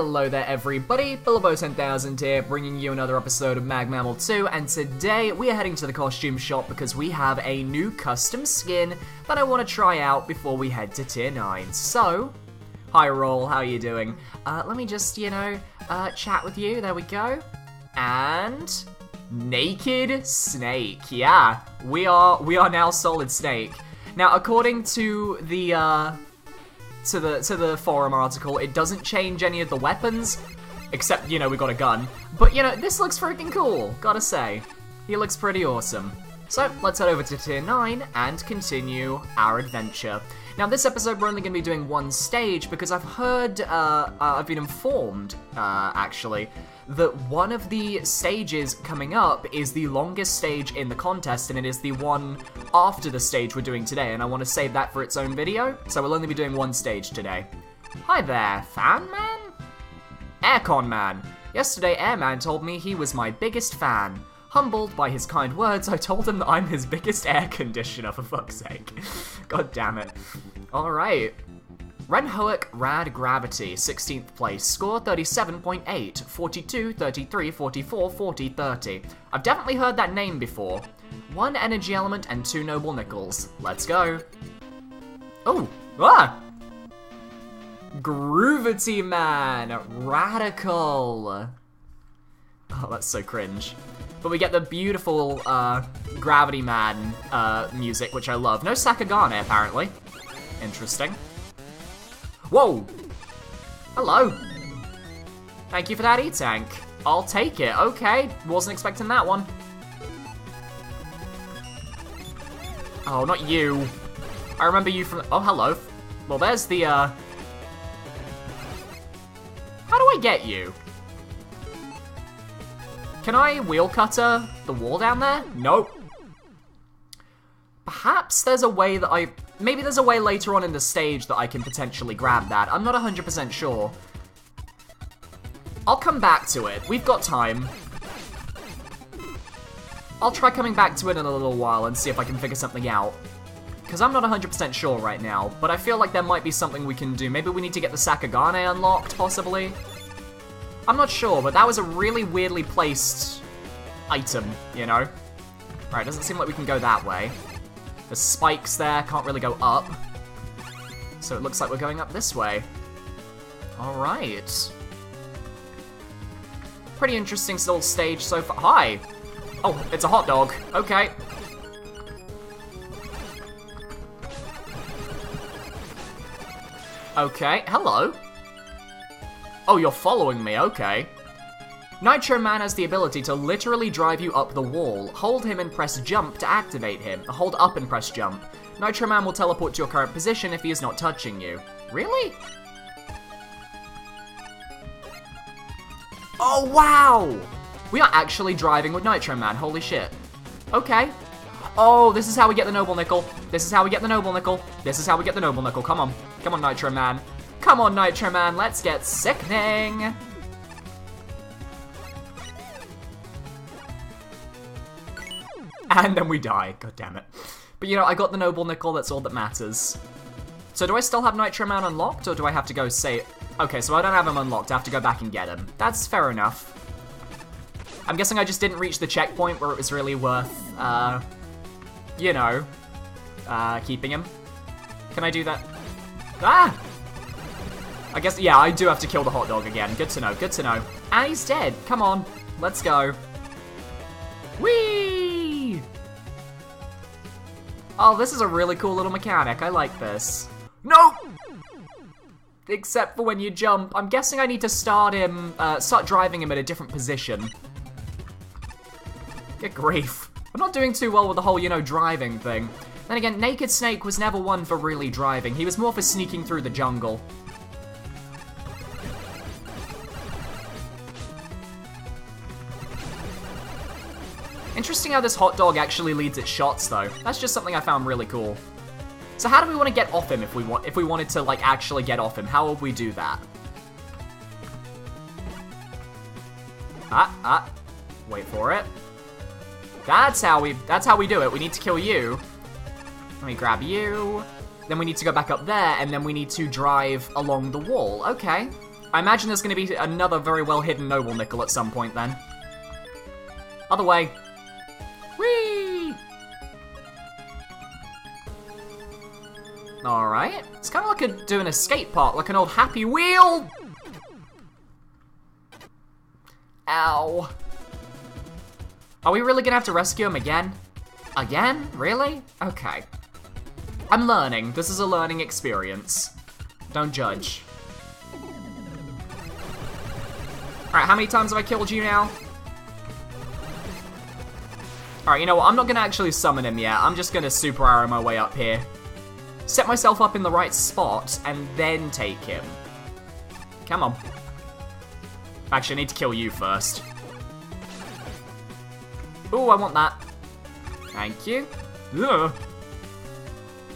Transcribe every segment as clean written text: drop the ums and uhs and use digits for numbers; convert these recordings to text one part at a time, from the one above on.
Hello there everybody, Bilbo10000 here, bringing you another episode of Mag Mammal 2, and today we are heading to the costume shop because we have a new custom skin that I want to try out before we head to Tier 9. So, hi Roll, how are you doing? Let me just, chat with you, there we go. And Naked Snake, yeah, we are now Solid Snake. Now, according to the, to the forum article, it doesn't change any of the weapons, except, we got a gun. But, this looks freaking cool, gotta say. He looks pretty awesome. So, let's head over to Tier 9 and continue our adventure. Now, this episode we're only going to be doing one stage because I've heard, I've been informed, actually, that one of the stages coming up is the longest stage in the contest, and it is the one after the stage we're doing today, and I want to save that for its own video, so we'll only be doing one stage today. Hi there, fan man? Aircon man. Yesterday, Airman told me he was my biggest fan. Humbled by his kind words, I told him that I'm his biggest air conditioner, for fuck's sake. God damn it. Alright. Renhoek Rad Gravity, 16th place, score 37.8, 42, 33, 44, 40, 30. I've definitely heard that name before. 1 energy element and 2 noble nickels. Let's go. Oh, ah! Groovity Man, Radical. Oh, that's so cringe. But we get the beautiful Gravity Man music, which I love. No Sakagane, apparently. Interesting. Whoa! Hello! Thank you for that E-Tank. I'll take it, okay. Wasn't expecting that one. Oh, not you. I remember you from... Oh, hello. Well, there's the, How do I get you? Can I wheel cutter the wall down there? Nope. Perhaps there's a way that maybe there's a way later on in the stage that I can potentially grab that. I'm not 100% sure. I'll come back to it. We've got time. I'll try coming back to it in a little while and see if I can figure something out. Because I'm not 100% sure right now, but I feel like there might be something we can do. Maybe we need to get the Sakagane unlocked, possibly? I'm not sure, but that was a really weirdly placed item, Right, doesn't seem like we can go that way. There's spikes there, can't really go up. So it looks like we're going up this way. Alright. Pretty interesting little stage so far. Hi! Oh, it's a hot dog. Okay. Okay, hello. Oh, you're following me, okay. Nitro Man has the ability to literally drive you up the wall. Hold him and press jump to activate him. Hold up and press jump. Nitro Man will teleport to your current position if he is not touching you. Really? Oh, wow! We are actually driving with Nitro Man, holy shit. Okay. Oh, this is how we get the Noble Nickel. This is how we get the Noble Nickel. This is how we get the Noble Nickel. Come on. Come on, Nitro Man. Come on, Nitro Man, let's get sickening! And then we die, god damn it. But I got the Noble Nickel, that's all that matters. So do I still have Nitro Man unlocked, or do I have to go say... Okay, so I don't have him unlocked, I have to go back and get him. That's fair enough. I'm guessing I just didn't reach the checkpoint where it was really worth, keeping him. Can I do that? Ah! I guess, yeah, I do have to kill the hot dog again. Good to know, good to know. And he's dead. Come on, let's go. Whee! Oh, this is a really cool little mechanic. I like this. No! Except for when you jump. I'm guessing I need to start driving him at a different position. Good grief. I'm not doing too well with the whole, driving thing. Then again, Naked Snake was never one for really driving. He was more for sneaking through the jungle. Interesting how this hot dog actually leads its shots, though. That's just something I found really cool. So how do we want to get off him if we wanted to, actually get off him? How would we do that? Wait for it. That's how we do it. We need to kill you. Let me grab you. Then we need to go back up there, and then we need to drive along the wall. Okay. I imagine there's going to be another very well-hidden noble nickel at some point then. Other way. Whee! Alright. It's kind of like doing a skate park, like an old Happy Wheel! Ow. Are we really gonna have to rescue him again? Again? Really? Okay. I'm learning. This is a learning experience. Don't judge. Alright, how many times have I killed you now? Alright, you know what? I'm not gonna actually summon him yet. I'm just gonna super arrow my way up here. Set myself up in the right spot, and then take him. Come on. Actually, I need to kill you first. Ooh, I want that. Thank you. Ugh.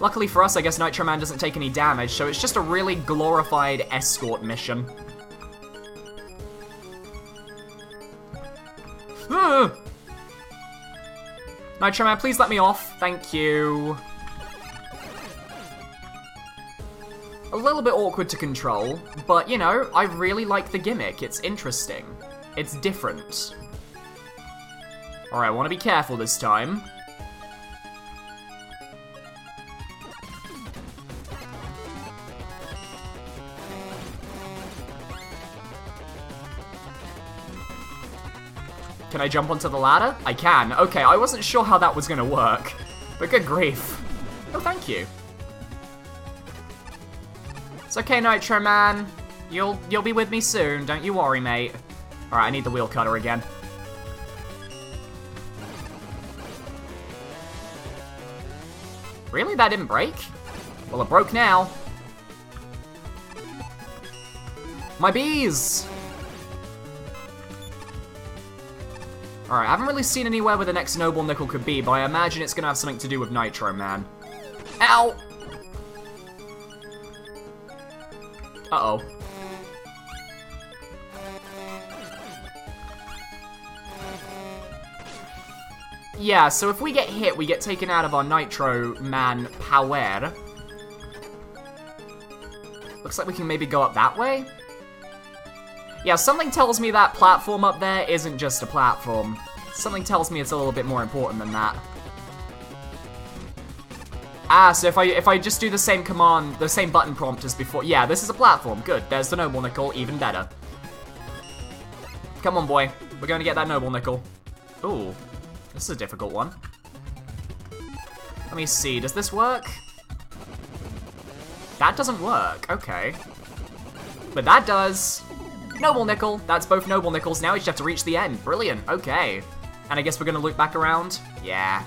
Luckily for us, I guess Nitro Man doesn't take any damage, so it's just a really glorified escort mission. Ugh. Nitro Man, please let me off. Thank you. A little bit awkward to control, but, you know, I really like the gimmick. It's interesting. It's different. Alright, I want to be careful this time. Can I jump onto the ladder? I can. Okay, I wasn't sure how that was going to work, but good grief. Oh, thank you. It's okay, Nitro Man. You'll be with me soon, don't you worry, mate. Alright, I need the wheel cutter again. Really? That didn't break? Well, it broke now. My bees! Alright, I haven't really seen anywhere where the next Noble Nickel could be, but I imagine it's gonna have something to do with Nitro Man. Ow! Uh-oh. Yeah, so if we get hit, we get taken out of our Nitro Man power. Looks like we can maybe go up that way? Yeah, something tells me that platform up there isn't just a platform. Something tells me it's a little bit more important than that. Ah, so if I just do the same command, the same button prompt as before. Yeah, this is a platform. Good. There's the Noble Nickel. Even better. Come on, boy. We're going to get that Noble Nickel. Ooh. This is a difficult one. Let me see. Does this work? That doesn't work. Okay. But that does. Noble Nickel. That's both Noble Nickels. Now we just have to reach the end. Brilliant. Okay. And I guess we're going to loop back around. Yeah.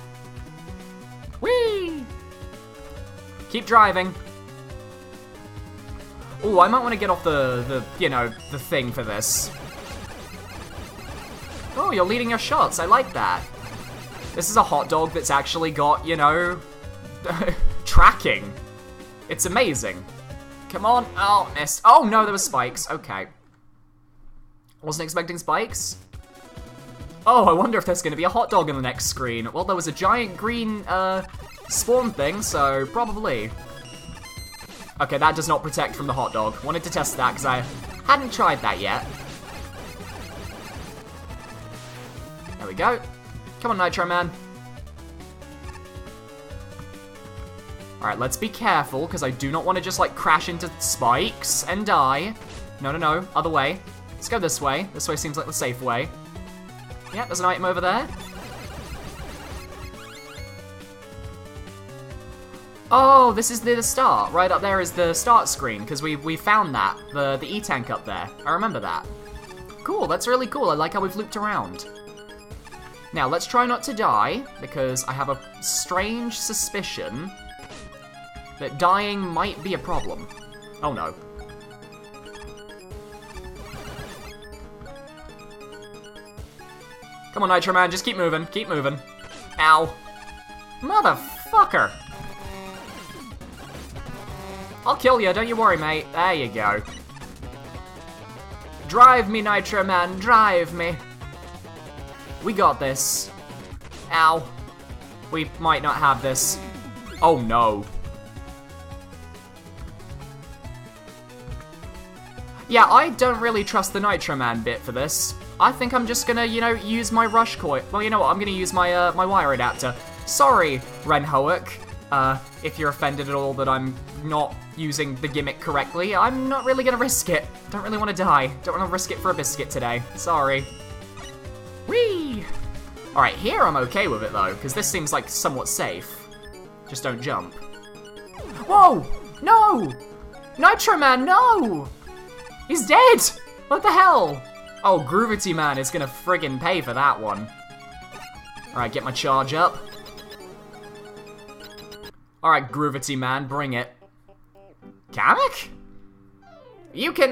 Whee! Keep driving. Ooh, I might want to get off the thing for this. Oh, you're leading your shots. I like that. This is a hot dog that's actually got, you know, tracking. It's amazing. Come on. Oh, missed. Oh, no, there were spikes. Okay. Wasn't expecting spikes. Oh, I wonder if there's going to be a hot dog in the next screen. Well, there was a giant green, spawn thing, so probably. Okay, that does not protect from the hot dog. Wanted to test that because I hadn't tried that yet. There we go. Come on, Nitro Man. Alright, let's be careful because I do not want to just, like, crash into spikes and die. No, no, no. Other way. Let's go this way. This way seems like the safe way. Yeah, there's an item over there. Oh, this is the start. Right up there is the start screen, because we found that. The E-tank up there. I remember that. Cool, that's really cool. I like how we've looped around. Now, let's try not to die, because I have a strange suspicion that dying might be a problem. Oh, no. Come on, Nitro Man, just keep moving. Keep moving. Ow. Motherfucker. I'll kill you, don't you worry, mate. There you go. Drive me, Nitro Man, drive me. We got this. Ow. We might not have this. Oh, no. Yeah, I don't really trust the Nitro Man bit for this. I think I'm just gonna, you know, use my rush coil. Well, you know what? I'm gonna use my my wire adapter. Sorry, Renhoek, if you're offended at all that I'm not using the gimmick correctly. I'm not really gonna risk it. Don't really want to die. Don't want to risk it for a biscuit today. Sorry. Whee! Alright, here I'm okay with it though, because this seems like somewhat safe. Just don't jump. Whoa! No! Nitro Man, no! He's dead! What the hell? Oh, Groovity Man is gonna friggin' pay for that one. Alright, get my charge up. Alright, Groovity Man, bring it. Kamek? You can,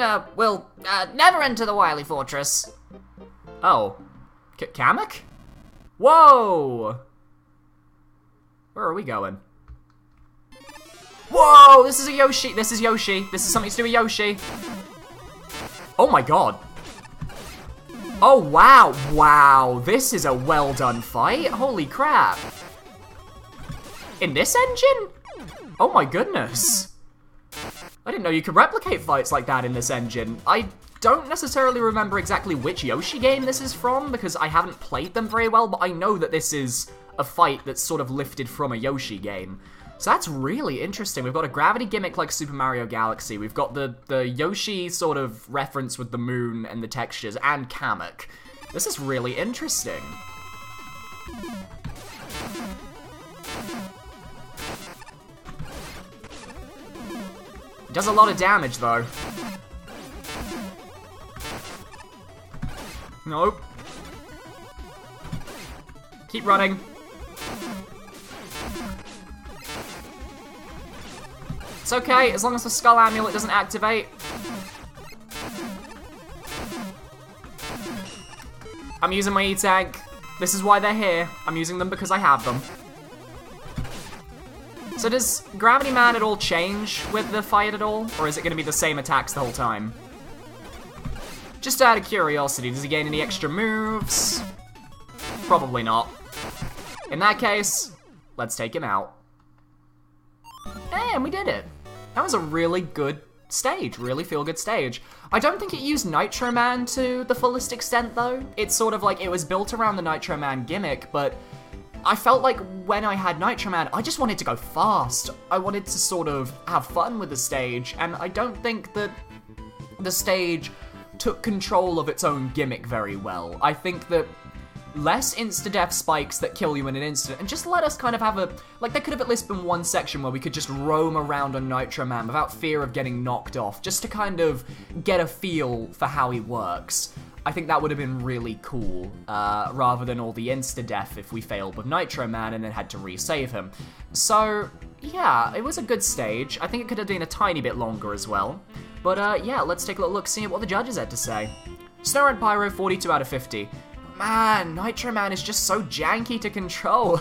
never enter the Wily Fortress. Oh. Kamek? Whoa! Where are we going? Whoa! This is a Yoshi. This is Yoshi. This is something to do with Yoshi. Oh my god. Oh, wow. Wow. This is a well done fight. Holy crap. In this engine? Oh my goodness. I didn't know you could replicate fights like that in this engine. I don't necessarily remember exactly which Yoshi game this is from, because I haven't played them very well, but I know that this is a fight that's sort of lifted from a Yoshi game. So that's really interesting. We've got a gravity gimmick like Super Mario Galaxy. We've got the Yoshi sort of reference with the moon and the textures, and Kamek. This is really interesting. It does a lot of damage, though. Nope. Keep running. It's okay, as long as the Skull Amulet doesn't activate. I'm using my E-Tank. This is why they're here. I'm using them because I have them. So does Gravity Man at all change with the fight at all? Or is it going to be the same attacks the whole time? Just out of curiosity, does he gain any extra moves? Probably not. In that case, let's take him out. And we did it. That was a really good stage, really feel-good stage. I don't think it used Nitro Man to the fullest extent, though. It's sort of like it was built around the Nitro Man gimmick, but I felt like when I had Nitro Man, I just wanted to go fast. I wanted to sort of have fun with the stage, and I don't think that the stage took control of its own gimmick very well. I think that less insta-death spikes that kill you in an instant, and just let us kind of have a, like, there could have at least been one section where we could just roam around on Nitro Man without fear of getting knocked off, just to kind of get a feel for how he works. I think that would have been really cool, rather than all the insta-death if we failed with Nitro Man and then had to resave him. So, yeah, it was a good stage. I think it could have been a tiny bit longer as well. But, yeah, let's take a little look, see what the judges had to say. Snow and Pyro, 42 out of 50. Man, Nitro Man is just so janky to control.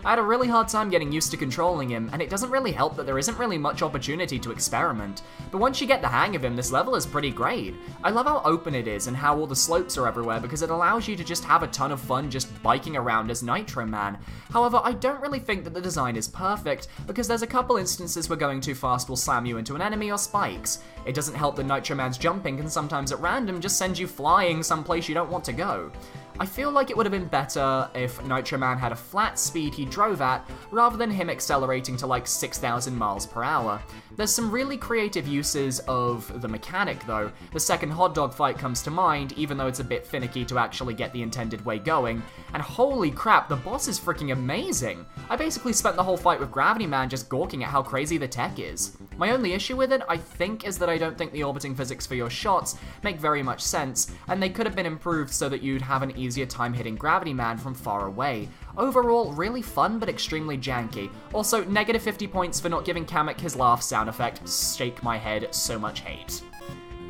I had a really hard time getting used to controlling him, and it doesn't really help that there isn't really much opportunity to experiment. But once you get the hang of him, this level is pretty great. I love how open it is and how all the slopes are everywhere, because it allows you to just have a ton of fun just biking around as Nitro Man. However, I don't really think that the design is perfect, because there's a couple instances where going too fast will slam you into an enemy or spikes. It doesn't help that Nitro Man's jumping can sometimes at random just send you flying someplace you don't want to go. I feel like it would have been better if Nitro Man had a flat speed he drove at, rather than him accelerating to like 6,000 miles per hour. There's some really creative uses of the mechanic though. The second hot dog fight comes to mind, even though it's a bit finicky to actually get the intended way going. And holy crap, the boss is freaking amazing! I basically spent the whole fight with Gravity Man just gawking at how crazy the tech is. My only issue with it, I think, is that I don't think the orbiting physics for your shots make very much sense, and they could have been improved so that you'd have an easier time hitting Gravity Man from far away. Overall, really fun but extremely janky. Also, negative 50 points for not giving Kamek his laugh sound effect. Shake my head, so much hate.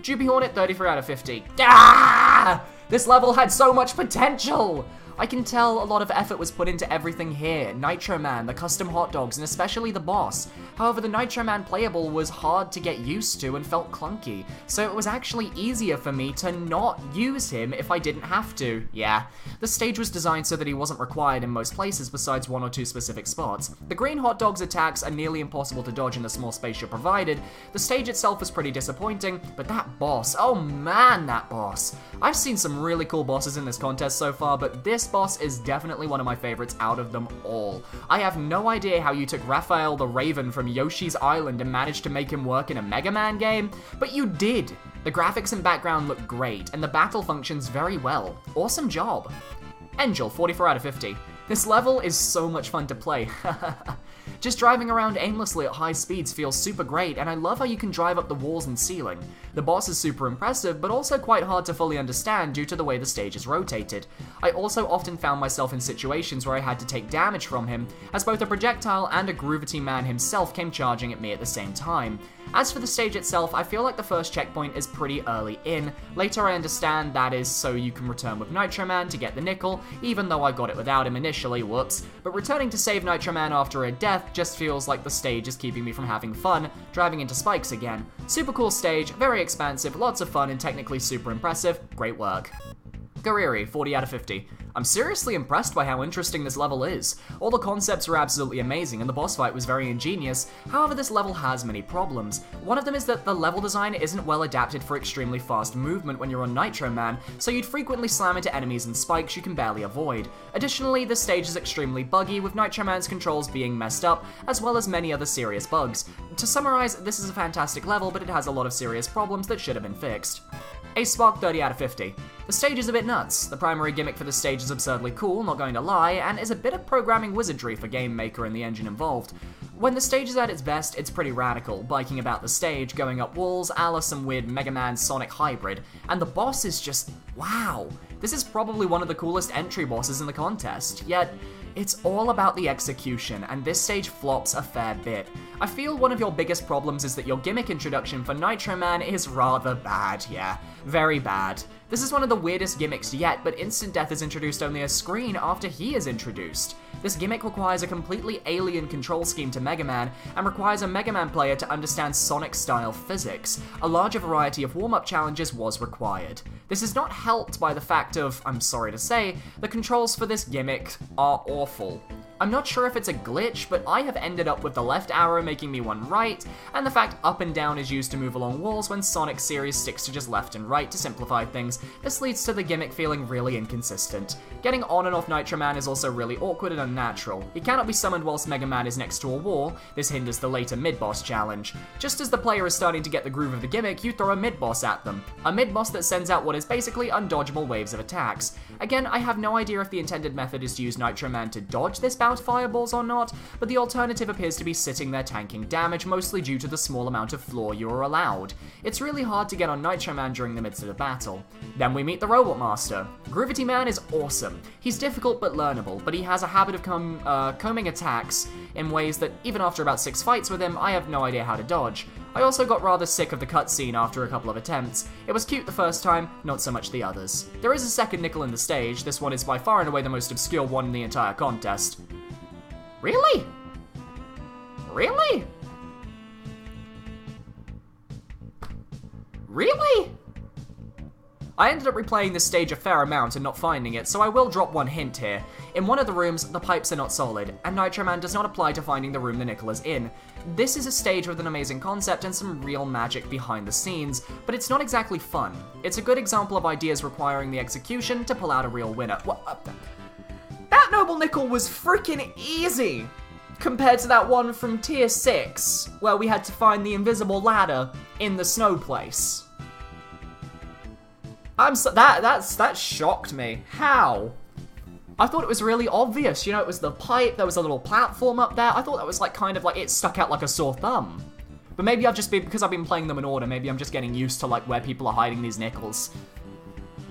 Juby Hornet, 33 out of 50. Ah! This level had so much potential! I can tell a lot of effort was put into everything here. Nitro Man, the custom hot dogs, and especially the boss. However, the Nitro Man playable was hard to get used to and felt clunky, so it was actually easier for me to not use him if I didn't have to. Yeah, the stage was designed so that he wasn't required in most places besides 1 or 2 specific spots. The green hot dog's attacks are nearly impossible to dodge in the small space you're provided. The stage itself was pretty disappointing, but that boss, oh man, that boss. I've seen some really cool bosses in this contest so far, but this boss is definitely one of my favorites out of them all. I have no idea how you took Raphael the Raven from Yoshi's Island and managed to make him work in a Mega Man game, but you did. The graphics and background look great, and the battle functions very well. Awesome job. Angel, 44 out of 50. This level is so much fun to play. Just driving around aimlessly at high speeds feels super great, and I love how you can drive up the walls and ceiling. The boss is super impressive, but also quite hard to fully understand due to the way the stage is rotated. I also often found myself in situations where I had to take damage from him, as both a projectile and a Groovity Man himself came charging at me at the same time. As for the stage itself, I feel like the first checkpoint is pretty early in. Later I understand that is so you can return with Nitro Man to get the nickel, even though I got it without him initially, whoops. But returning to save Nitro Man after a death just feels like the stage is keeping me from having fun, driving into spikes again. Super cool stage, very expansive, lots of fun and technically super impressive, great work. Gariri, 40 out of 50. I'm seriously impressed by how interesting this level is. All the concepts were absolutely amazing and the boss fight was very ingenious, however this level has many problems. One of them is that the level design isn't well adapted for extremely fast movement when you're on Nitro Man, so you'd frequently slam into enemies and spikes you can barely avoid. Additionally, the stage is extremely buggy, with Nitro Man's controls being messed up, as well as many other serious bugs. To summarize, this is a fantastic level, but it has a lot of serious problems that should have been fixed. Ace Spark, 30 out of 50. The stage is a bit nuts. The primary gimmick for the stage is absurdly cool, not going to lie, and is a bit of programming wizardry for Game Maker and the engine involved. When the stage is at its best, it's pretty radical, biking about the stage, going up walls, a la some weird Mega Man Sonic hybrid, and the boss is just, wow. This is probably one of the coolest entry bosses in the contest, yet it's all about the execution, and this stage flops a fair bit. I feel one of your biggest problems is that your gimmick introduction for Nitro Man is rather bad, yeah, very bad. This is one of the weirdest gimmicks yet, but instant death is introduced only a screen after he is introduced. This gimmick requires a completely alien control scheme to Mega Man, and requires a Mega Man player to understand Sonic-style physics. A larger variety of warm-up challenges was required. This is not helped by the fact of, I'm sorry to say, the controls for this gimmick are awful. I'm not sure if it's a glitch, but I have ended up with the left arrow making me one right, and the fact up and down is used to move along walls when Sonic series sticks to just left and right to simplify things. This leads to the gimmick feeling really inconsistent. Getting on and off Nitro Man is also really awkward and unnatural. He cannot be summoned whilst Mega Man is next to a wall. This hinders the later mid-boss challenge. Just as the player is starting to get the groove of the gimmick, you throw a mid-boss at them. A mid-boss that sends out what is basically undodgeable waves of attacks. Again, I have no idea if the intended method is to use Nitro Man to dodge this bout of fireballs or not, but the alternative appears to be sitting there tanking damage, mostly due to the small amount of floor you are allowed. It's really hard to get on Nitro Man during the midst of the battle. Then we meet the Robot Master. Groovity Man is awesome. He's difficult but learnable, but he has a habit of combing attacks in ways that, even after about 6 fights with him, I have no idea how to dodge. I also got rather sick of the cutscene after a couple of attempts. It was cute the first time, not so much the others. There is a second nickel in the stage. This one is by far and away the most obscure one in the entire contest. Really? Really? Really? I ended up replaying this stage a fair amount and not finding it, so I will drop one hint here. In one of the rooms, the pipes are not solid, and Nitro Man does not apply to finding the room the nickel is in. This is a stage with an amazing concept and some real magic behind the scenes, but it's not exactly fun. It's a good example of ideas requiring the execution to pull out a real winner. That Noble Nickel was freaking easy! Compared to that one from Tier 6, where we had to find the invisible ladder in the snow place. That shocked me. How? I thought it was really obvious, you know, it was the pipe, there was a little platform up there. I thought that was like kind of like it stuck out like a sore thumb. But maybe I've just been, because I've been playing them in order, maybe I'm just getting used to like where people are hiding these nickels.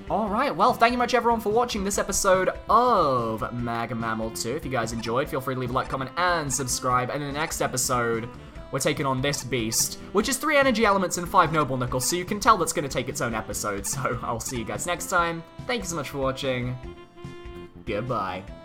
Alright, well, thank you much everyone for watching this episode of Mag Mammal 2. If you guys enjoyed, feel free to leave a like, comment, and subscribe. And in the next episode, we're taking on this beast, which is 3 energy elements and 5 noble nickels, so you can tell that's going to take its own episode. So I'll see you guys next time. Thank you so much for watching. Goodbye.